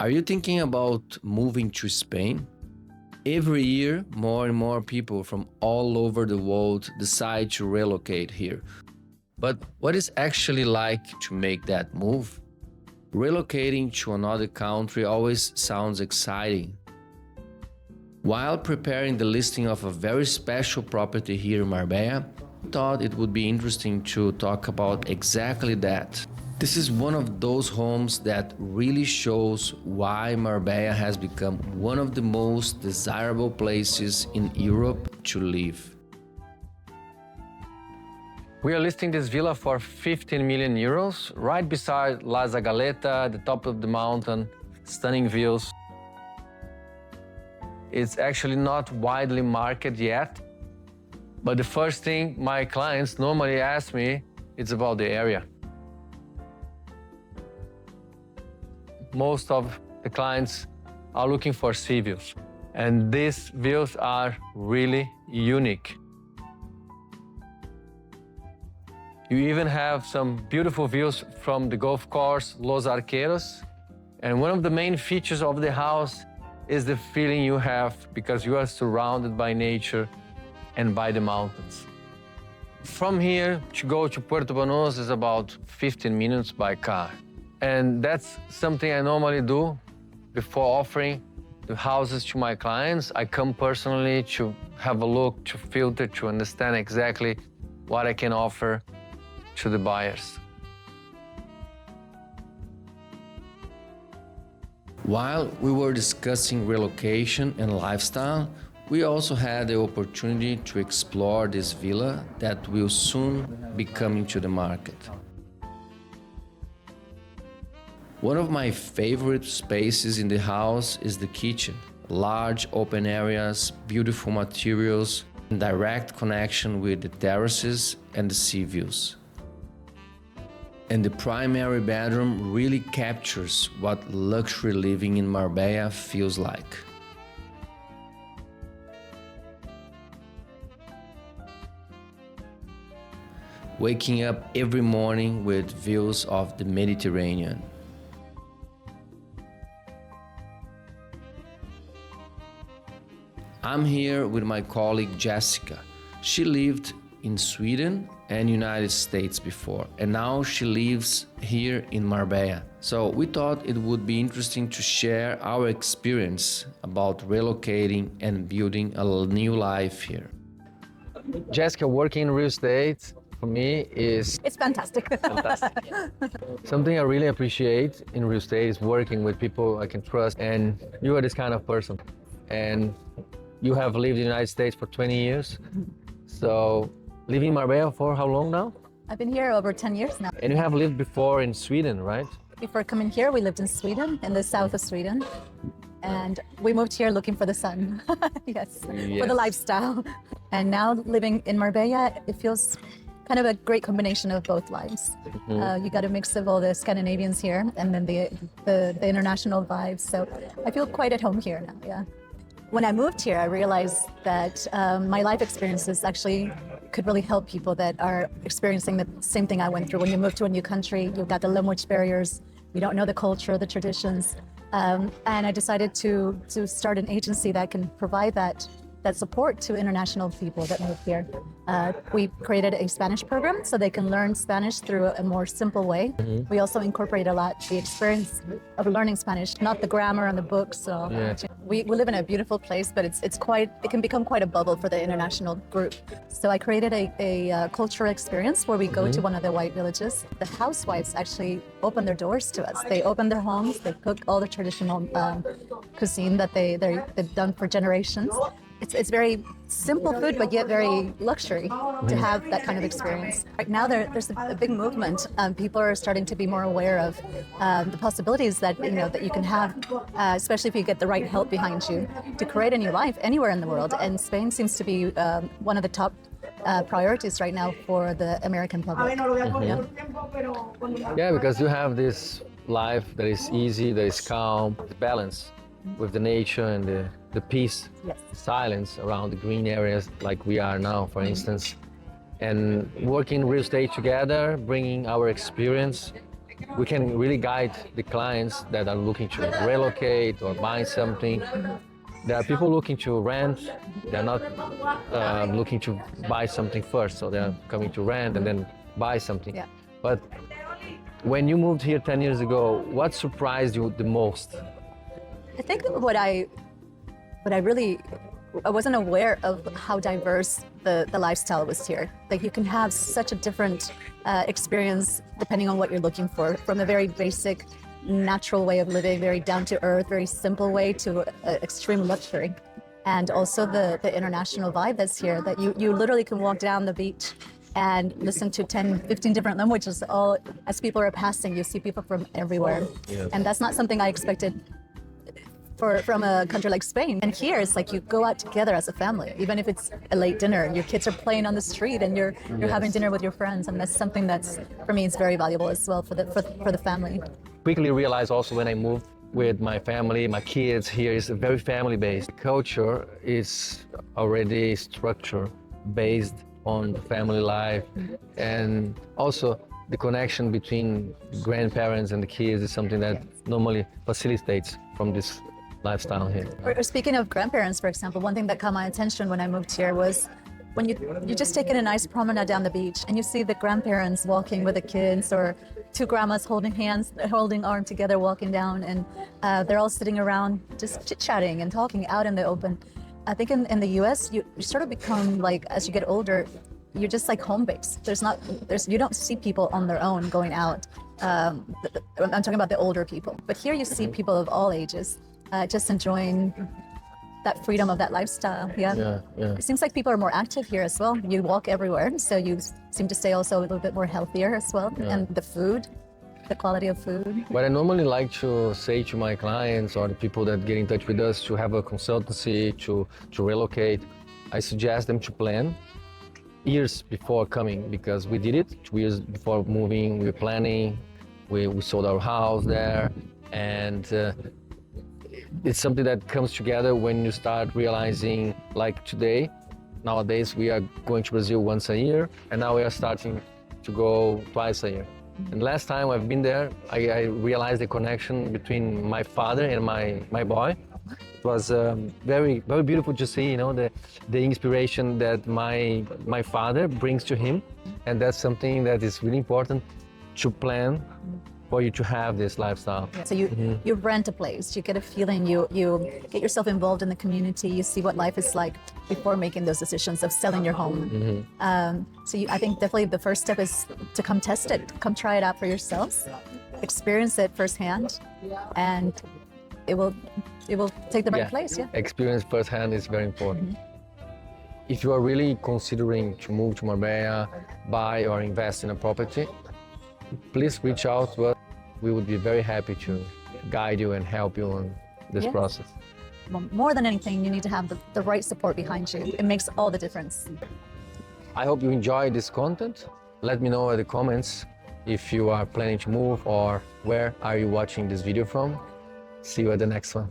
Are you thinking about moving to Spain? Every year, more and more people from all over the world decide to relocate here. But what is actually like to make that move? Relocating to another country always sounds exciting. While preparing the listing of a very special property here in Marbella, I thought it would be interesting to talk about exactly that. This is one of those homes that really shows why Marbella has become one of the most desirable places in Europe to live. We are listing this villa for 15 million euros, right beside La Zagaleta, the top of the mountain, stunning views. It's actually not widely marketed yet, but the first thing my clients normally ask me is about the area. Most of the clients are looking for sea views, and these views are really unique. You even have some beautiful views from the golf course Los Arqueros, and one of the main features of the house is the feeling you have because you are surrounded by nature and by the mountains. From here to go to Puerto Banús is about 15 minutes by car. And that's something I normally do before offering the houses to my clients. I come personally to have a look, to filter, to understand exactly what I can offer to the buyers. While we were discussing relocation and lifestyle, we also had the opportunity to explore this villa that will soon be coming to the market. One of my favorite spaces in the house is the kitchen. Large open areas, beautiful materials, and direct connection with the terraces and the sea views. And the primary bedroom really captures what luxury living in Marbella feels like. Waking up every morning with views of the Mediterranean. I'm here with my colleague Jessica. She lived in Sweden and United States before, and now she lives here in Marbella. So we thought it would be interesting to share our experience about relocating and building a new life here. Jessica, working in real estate for me is It's fantastic. fantastic. Something I really appreciate in real estate is working with people I can trust, and you are this kind of person. And you have lived in the United States for 20 years. So living in Marbella for how long now? I've been here over 10 years now. And you have lived before in Sweden, right? Before coming here, we lived in Sweden, in the south of Sweden. And we moved here looking for the sun. Yes, for the lifestyle. And now living in Marbella, it feels kind of a great combination of both lives. You got a mix of all the Scandinavians here and then the international vibes. So I feel quite at home here now, yeah. When I moved here, I realized that my life experiences actually could really help people that are experiencing the same thing I went through. When you move to a new country, you've got the language barriers, you don't know the culture, the traditions. And I decided to start an agency that can provide that support to international people that move here. We created a Spanish program so they can learn Spanish through a more simple way. We also incorporate a lot the experience of learning Spanish, not the grammar and the books. So we live in a beautiful place, but it can become quite a bubble for the international group. So I created a cultural experience where we go to one of the white villages. The housewives actually open their doors to us. They open their homes, they cook all the traditional cuisine that they've done for generations. It's very simple food, but yet very luxury to have that kind of experience. Right now, there's a big movement. People are starting to be more aware of the possibilities that that you can have, especially if you get the right help behind you, to create a new life anywhere in the world. And Spain seems to be one of the top priorities right now for the American public. Yeah, because you have this life that is easy, that is calm, balance with the nature and the peace, silence around the green areas like we are now, for instance. And working real estate together, bringing our experience, we can really guide the clients that are looking to relocate or buy something. There are people looking to rent. They're not looking to buy something first, so they're coming to rent and then buy something. Yeah. But when you moved here 10 years ago, what surprised you the most? I think what I wasn't aware of how diverse the lifestyle was here. Like you can have such a different experience depending on what you're looking for, from a very basic, natural way of living, very down to earth, very simple way to extreme luxury. And also the international vibe that's here, that you literally can walk down the beach and listen to 10, 15 different languages. All as people are passing, you see people from everywhere. Yes. And that's not something I expected from a country like Spain. And here it's like you go out together as a family, even if it's a late dinner, your kids are playing on the street and you're having dinner with your friends. And that's something that's, for me, it's very valuable as well for the family. Quickly realized also when I moved with my family, my kids here is very family-based. Culture is already structure based on family life, and also the connection between grandparents and the kids is something that normally facilitates from this lifestyle here. Or speaking of grandparents, for example, one thing that caught my attention when I moved here was when you just taking a nice promenade down the beach and you see the grandparents walking with the kids, or two grandmas holding arm together, walking down, and they're all sitting around just chit-chatting and talking out in the open. I think in the US, you sort of become like, as you get older, you're just like home-based. You don't see people on their own going out. I'm talking about the older people. But here you see people of all ages just enjoying that freedom of that lifestyle. Yeah. It seems like people are more active here as well. You walk everywhere, so you seem to stay also a little bit more healthier as well. Yeah. And the food, the quality of food. What I normally like to say to my clients or the people that get in touch with us to have a consultancy, to relocate, I suggest them to plan years before coming, because we did it 2 years before moving. We were planning, we sold our house there, and it's something that comes together when you start realizing, like today, nowadays we are going to Brazil once a year, and now we are starting to go twice a year. And last time I've been there, I realized the connection between my father and my boy. It was very, very beautiful to see, the inspiration that my father brings to him. And that's something that is really important to plan for you to have this lifestyle. So you rent a place, you get a feeling, you get yourself involved in the community, you see what life is like before making those decisions of selling your home. I think definitely the first step is to come test it, come try it out for yourselves, experience it firsthand, and it will take the right place. Yeah. Experience firsthand is very important. If you are really considering to move to Marbella, buy or invest in a property, please reach out to us. We would be very happy to guide you and help you on this process. Well, more than anything, you need to have the right support behind you. It makes all the difference. I hope you enjoy this content. Let me know in the comments if you are planning to move or where are you watching this video from. See you at the next one.